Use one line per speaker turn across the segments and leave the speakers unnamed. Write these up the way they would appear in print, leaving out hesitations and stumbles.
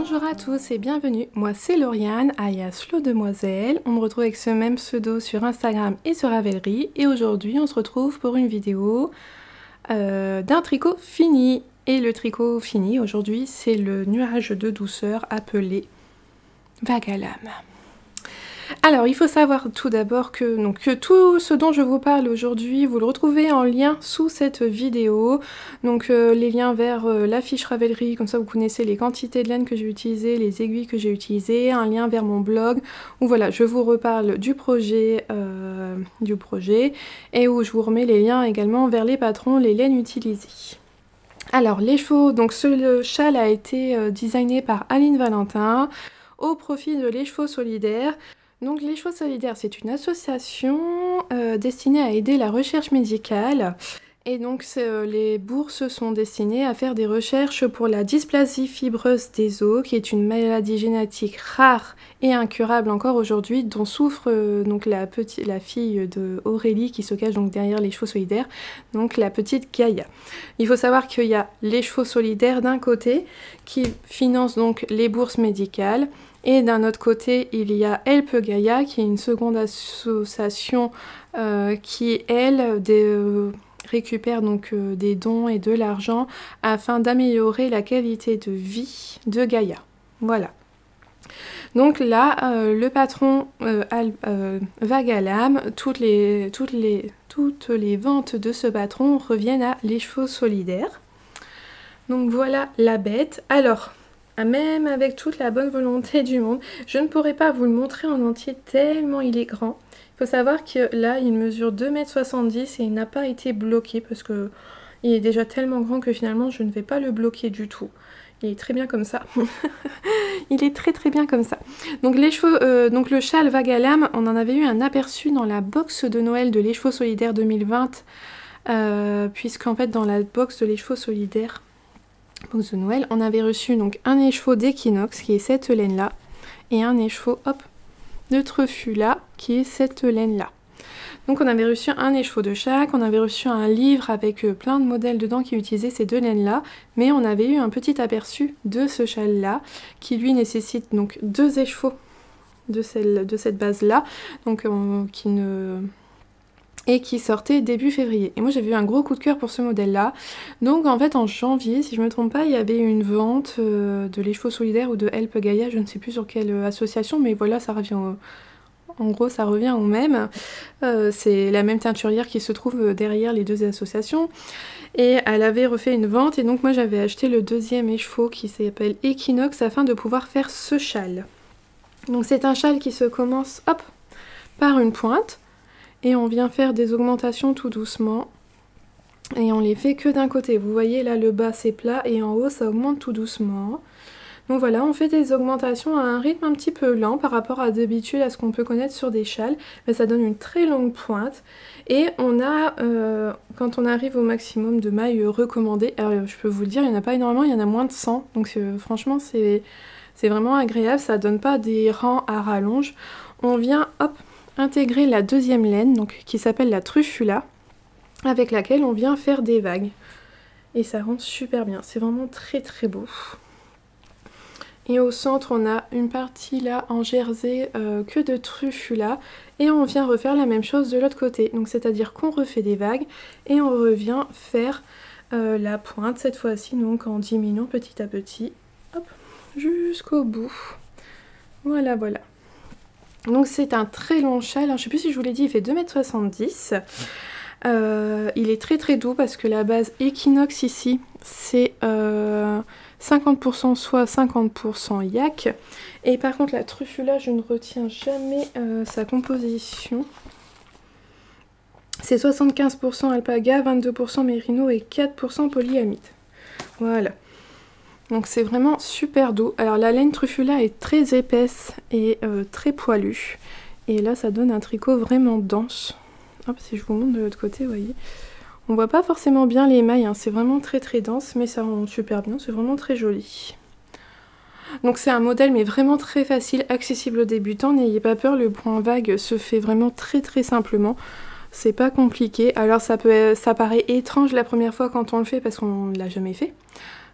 Bonjour à tous et bienvenue, moi c'est Lauriane, alias Flo Demoiselle. On me retrouve avec ce même pseudo sur Instagram et sur Ravelry. Et aujourd'hui on se retrouve pour une vidéo d'un tricot fini. Et le tricot fini aujourd'hui c'est le nuage de douceur appelé Vague à l'âme. Alors, il faut savoir tout d'abord que tout ce dont je vous parle aujourd'hui, vous le retrouvez en lien sous cette vidéo. Donc, les liens vers la fiche Ravelry, comme ça vous connaissez les quantités de laine que j'ai utilisées, les aiguilles que j'ai utilisées, un lien vers mon blog, où voilà, je vous reparle du projet, et où je vous remets les liens également vers les patrons, les laines utilisées. Alors, les chevaux, donc ce châle a été designé par Aline Valentin, au profit de Les Chevaux Solidaires. Donc Les Chevaux Solidaires, c'est une association destinée à aider la recherche médicale. Et donc les bourses sont destinées à faire des recherches pour la dysplasie fibreuse des os, qui est une maladie génétique rare et incurable encore aujourd'hui, dont souffre donc la fille de Aurélie qui se cache donc derrière Les Chevaux Solidaires, donc la petite Gaïa. Il faut savoir qu'il y a Les Chevaux Solidaires d'un côté qui finance donc les bourses médicales. Et d'un autre côté, il y a Help Gaïa, qui est une seconde association qui, elle, récupère donc des dons et de l'argent afin d'améliorer la qualité de vie de Gaïa. Voilà. Donc là, le patron Vague à l'âme, toutes les ventes de ce patron reviennent à Les Chevaux Solidaires. Donc voilà la bête. Alors, même avec toute la bonne volonté du monde, je ne pourrais pas vous le montrer en entier tellement il est grand. Il faut savoir que là, il mesure 2,70 m et il n'a pas été bloqué parce que il est déjà tellement grand que finalement, je ne vais pas le bloquer du tout. Il est très bien comme ça. Il est très bien comme ça. Donc les chevaux, donc le châle Vague à l'âme, on en avait eu un aperçu dans la box de Noël de Les Chevaux Solidaires 2020, puisqu'en fait dans la box de Les Chevaux Solidaires box de Noël, on avait reçu donc un écheveau d'Equinox qui est cette laine là et un écheveau de Trufula qui est cette laine là. Donc on avait reçu un écheveau de chaque, on avait reçu un livre avec plein de modèles dedans qui utilisaient ces deux laines là, mais on avait eu un petit aperçu de ce châle là qui lui nécessite donc deux écheveaux de cette base là, donc qui sortait début février. Et moi j'avais eu un gros coup de cœur pour ce modèle là. Donc en fait en janvier, si je me trompe pas, il y avait une vente de Les Chevaux Solidaires ou de Help Gaïa, je ne sais plus sur quelle association, mais voilà, ça revient en gros ça revient au même. C'est la même teinturière qui se trouve derrière les deux associations. Et elle avait refait une vente et donc moi j'avais acheté le deuxième écheveau qui s'appelle Equinox afin de pouvoir faire ce châle. Donc c'est un châle qui se commence par une pointe. Et on vient faire des augmentations tout doucement. Et on les fait que d'un côté. Vous voyez là le bas c'est plat et en haut ça augmente tout doucement. Donc voilà, on fait des augmentations à un rythme un petit peu lent par rapport à d'habitude à ce qu'on peut connaître sur des châles. Mais ça donne une très longue pointe. Et on a, quand on arrive au maximum de mailles recommandées, alors je peux vous le dire, il n'y en a pas énormément, il y en a moins de 100. Donc franchement c'est vraiment agréable, ça donne pas des rangs à rallonge. On vient intégrer la deuxième laine donc, qui s'appelle la Trufula, avec laquelle on vient faire des vagues. Et ça rend super bien, c'est vraiment très beau. Et au centre, on a une partie là en jersey que de Trufula, et on vient refaire la même chose de l'autre côté. Donc c'est-à-dire qu'on refait des vagues, et on revient faire la pointe, cette fois-ci, donc en diminuant petit à petit, jusqu'au bout. Voilà. Donc c'est un très long châle, alors, je sais plus si je vous l'ai dit, il fait 2,70 m. Il est très doux parce que la base Equinox ici, c'est 50% soie, 50% yak. Et par contre la Trufula, je ne retiens jamais sa composition. C'est 75% alpaga, 22% mérino et 4% polyamide. Voilà. Donc c'est vraiment super doux. Alors la laine Trufula est très épaisse et très poilue. Et là ça donne un tricot vraiment dense. Si je vous montre de l'autre côté, vous voyez. On voit pas forcément bien les mailles, hein. C'est vraiment très dense, mais ça rend super bien, c'est vraiment très joli. Donc c'est un modèle mais vraiment très facile, accessible aux débutants. N'ayez pas peur, le point vague se fait vraiment très simplement. C'est pas compliqué. Alors ça paraît étrange la première fois quand on le fait parce qu'on l'a jamais fait.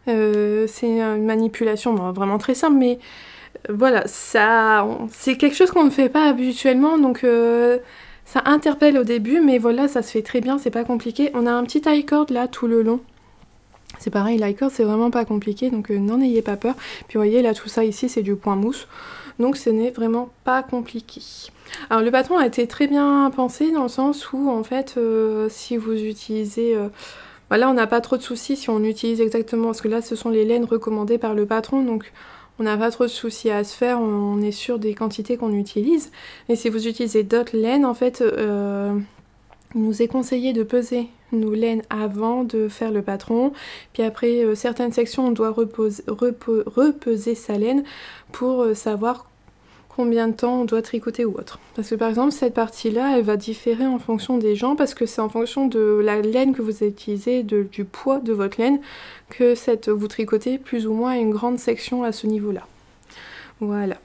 C'est une manipulation bon, vraiment très simple, mais voilà, c'est quelque chose qu'on ne fait pas habituellement, donc ça interpelle au début, mais voilà, ça se fait très bien, c'est pas compliqué. On a un petit high cord là tout le long. C'est pareil, l'high cord c'est vraiment pas compliqué, donc n'en ayez pas peur. Puis vous voyez là tout ça ici c'est du point mousse, donc ce n'est vraiment pas compliqué. Alors le patron a été très bien pensé dans le sens où en fait si vous utilisez... voilà, on n'a pas trop de soucis si on utilise exactement, parce que là ce sont les laines recommandées par le patron, donc on n'a pas trop de soucis à se faire, on est sûr des quantités qu'on utilise. Et si vous utilisez d'autres laines, en fait, il nous est conseillé de peser nos laines avant de faire le patron. Puis après, certaines sections, on doit repeser sa laine pour savoir combien de temps on doit tricoter ou autre. Parce que par exemple, cette partie-là, elle va différer en fonction des gens, parce que c'est en fonction de la laine que vous utilisez, du poids de votre laine, que vous tricotez plus ou moins une grande section à ce niveau-là. Voilà.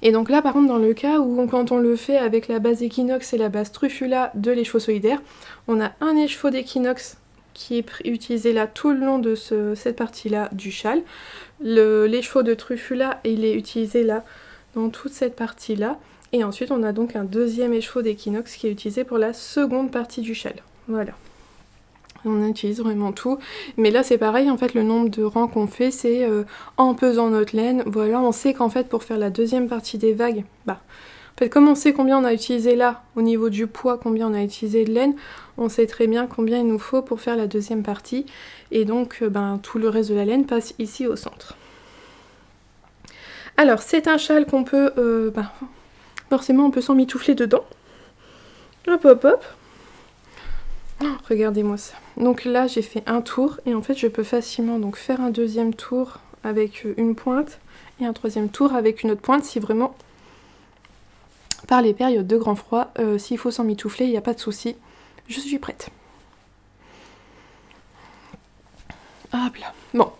Et donc là, par contre, dans le cas où quand on le fait avec la base Equinox et la base Truffula de l'écheveau solidaire, on a un écheveau d'Equinox qui est utilisé là tout le long de cette partie-là du châle. L'écheveau de Truffula, il est utilisé là dans toute cette partie-là. Et ensuite, on a donc un deuxième écheveau d'Equinox qui est utilisé pour la seconde partie du châle. Voilà. On utilise vraiment tout. Mais là, c'est pareil, en fait, le nombre de rangs qu'on fait, c'est en pesant notre laine. Voilà, on sait qu'en fait, pour faire la deuxième partie des vagues, en fait, comme on sait combien on a utilisé là, au niveau du poids, combien on a utilisé de laine, on sait très bien combien il nous faut pour faire la deuxième partie. Et donc, tout le reste de la laine passe ici au centre. Alors, c'est un châle qu'on peut... forcément, on peut s'emmitoufler dedans. Hop, hop, hop. Oh, regardez-moi ça. Donc là, j'ai fait un tour. Et en fait, je peux facilement donc faire un deuxième tour avec une pointe. Et un troisième tour avec une autre pointe. Si vraiment, par les périodes de grand froid, s'il faut s'emmitoufler, il n'y a pas de souci. Je suis prête. Hop là. Bon.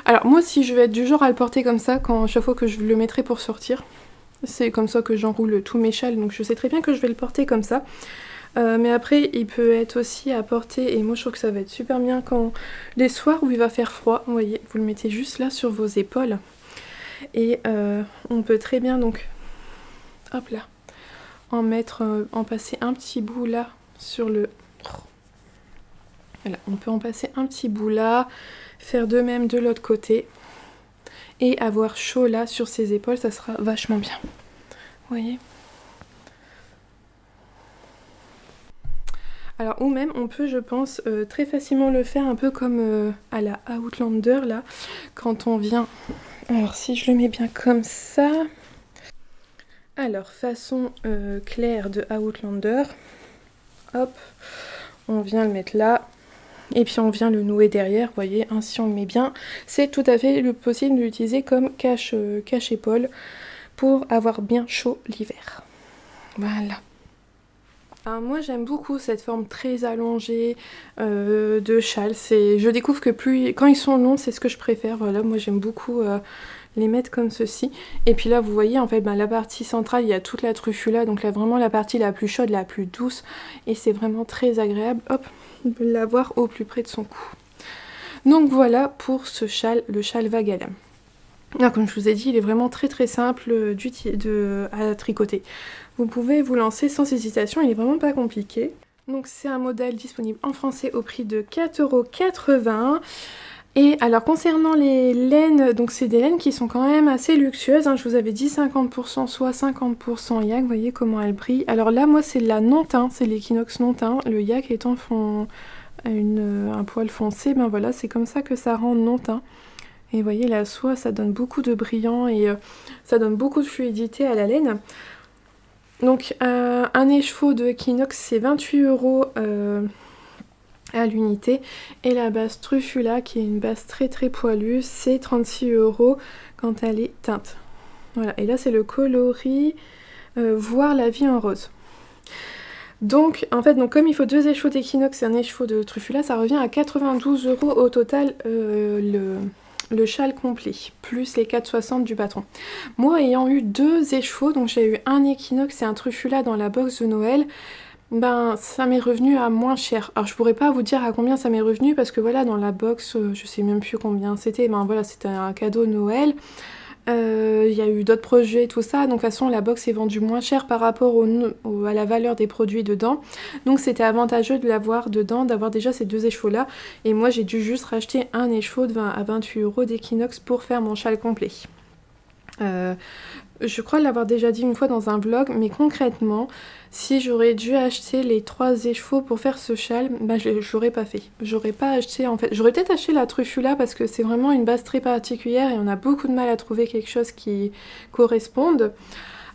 Alors moi, si je vais être du genre à le porter comme ça, chaque fois que je le mettrai pour sortir, c'est comme ça que j'enroule tous mes châles, donc je sais très bien que je vais le porter comme ça. Mais après, il peut être aussi à porter, et moi je trouve que ça va être super bien quand les soirs où il va faire froid, vous voyez, vous le mettez juste là sur vos épaules. Et on peut très bien donc, hop là, en passer un petit bout là sur le... Voilà, on peut en passer un petit bout là, faire de même de l'autre côté et avoir chaud là sur ses épaules, ça sera vachement bien. Vous voyez? Alors ou même on peut, je pense, très facilement le faire un peu comme à la Outlander là, quand on vient... Alors si je le mets bien comme ça... Alors façon claire de Outlander, hop, on vient le mettre là. Et puis on vient le nouer derrière, vous voyez, ainsi on le met bien. C'est tout à fait possible de l'utiliser comme cache-épaule pour avoir bien chaud l'hiver. Voilà. Alors moi j'aime beaucoup cette forme très allongée de châle. Je découvre que quand ils sont longs, c'est ce que je préfère. Voilà, moi j'aime beaucoup les mettre comme ceci. Et puis là vous voyez en fait la partie centrale, il y a toute la truffula, donc là vraiment la partie la plus chaude, la plus douce. Et c'est vraiment très agréable. Hop, de l'avoir au plus près de son cou. Donc voilà pour ce châle, le châle vague à lame. Alors, comme je vous ai dit, il est vraiment très très simple à tricoter. Vous pouvez vous lancer sans hésitation, il est vraiment pas compliqué. Donc c'est un modèle disponible en français au prix de 4,80 €. Et alors concernant les laines, donc c'est des laines qui sont quand même assez luxueuses, hein. Je vous avais dit 50% soie, 50% yak, vous voyez comment elles brillent. Alors là moi c'est la non-teint, c'est l'équinoxe non-teint, le yak étant un poil foncé, ben voilà c'est comme ça que ça rend non-teint. Et vous voyez la soie ça donne beaucoup de brillant et ça donne beaucoup de fluidité à la laine. Donc un écheveau de Equinox c'est 28 € à l'unité, et la base Truffula qui est une base très très poilue c'est 36 € quand elle est teinte. Voilà, et là c'est le coloris voir la vie en rose. Donc en fait comme il faut deux écheveaux d'Equinox et un écheveau de Truffula, ça revient à 92 € au total le châle complet, plus les 4,60 du patron. Moi ayant eu deux écheveaux, donc j'ai eu un Equinox et un Truffula dans la box de Noël, Ben, ça m'est revenu à moins cher. Alors, je pourrais pas vous dire à combien ça m'est revenu parce que voilà, dans la box, je sais même plus combien c'était. Ben voilà, c'était un cadeau Noël. Il y a eu d'autres projets, tout ça. Donc, de toute façon, la box est vendue moins cher par rapport à la valeur des produits dedans. Donc, c'était avantageux de l'avoir dedans, d'avoir déjà ces deux écheveaux-là. Et moi, j'ai dû juste racheter un écheveau de 20 à 28 € d'Equinox pour faire mon châle complet. Je crois l'avoir déjà dit une fois dans un vlog, mais concrètement, si j'aurais dû acheter les 3 écheveaux pour faire ce châle, bah j'aurais pas fait. J'aurais pas acheté en fait. J'aurais peut-être acheté la truffula parce que c'est vraiment une base très particulière et on a beaucoup de mal à trouver quelque chose qui corresponde.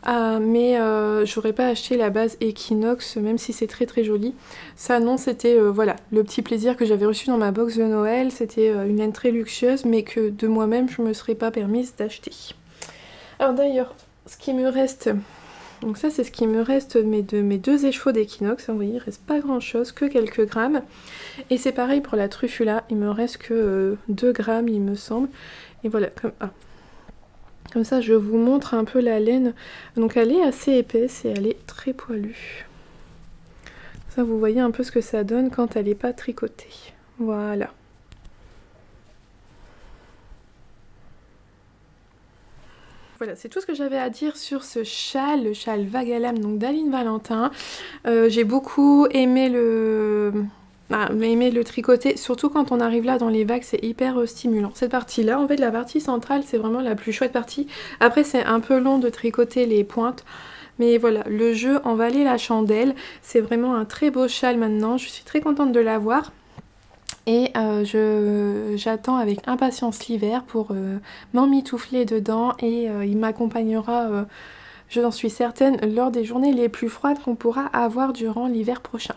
Mais j'aurais pas acheté la base Equinox, même si c'est très très joli. Ça non, c'était voilà, le petit plaisir que j'avais reçu dans ma box de Noël. C'était une laine très luxueuse, mais que de moi-même je me serais pas permise d'acheter. Alors d'ailleurs, ce qui me reste, donc ça c'est ce qui me reste de mes 2 écheveaux d'Equinox, vous voyez, il reste pas grand chose, que quelques grammes. Et c'est pareil pour la truffula, il me reste que 2 grammes il me semble. Et voilà, comme ça je vous montre un peu la laine. Donc elle est assez épaisse et elle est très poilue. Ça vous voyez un peu ce que ça donne quand elle n'est pas tricotée. Voilà. Voilà, c'est tout ce que j'avais à dire sur ce châle, le châle vague à lame donc d'Aline Valentin. J'ai beaucoup aimé le tricoter, surtout quand on arrive là dans les vagues, c'est hyper stimulant. Cette partie-là, en fait, la partie centrale, c'est vraiment la plus chouette partie. Après, c'est un peu long de tricoter les pointes. Mais voilà, le jeu en valait la chandelle. C'est vraiment un très beau châle maintenant. Je suis très contente de l'avoir. Et j'attends avec impatience l'hiver pour m'emmitoufler dedans et il m'accompagnera, je n'en suis certaine, lors des journées les plus froides qu'on pourra avoir durant l'hiver prochain.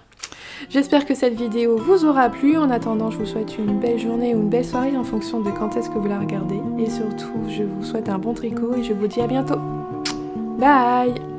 J'espère que cette vidéo vous aura plu. En attendant, je vous souhaite une belle journée ou une belle soirée en fonction de quand est-ce que vous la regardez. Et surtout, je vous souhaite un bon tricot et je vous dis à bientôt. Bye!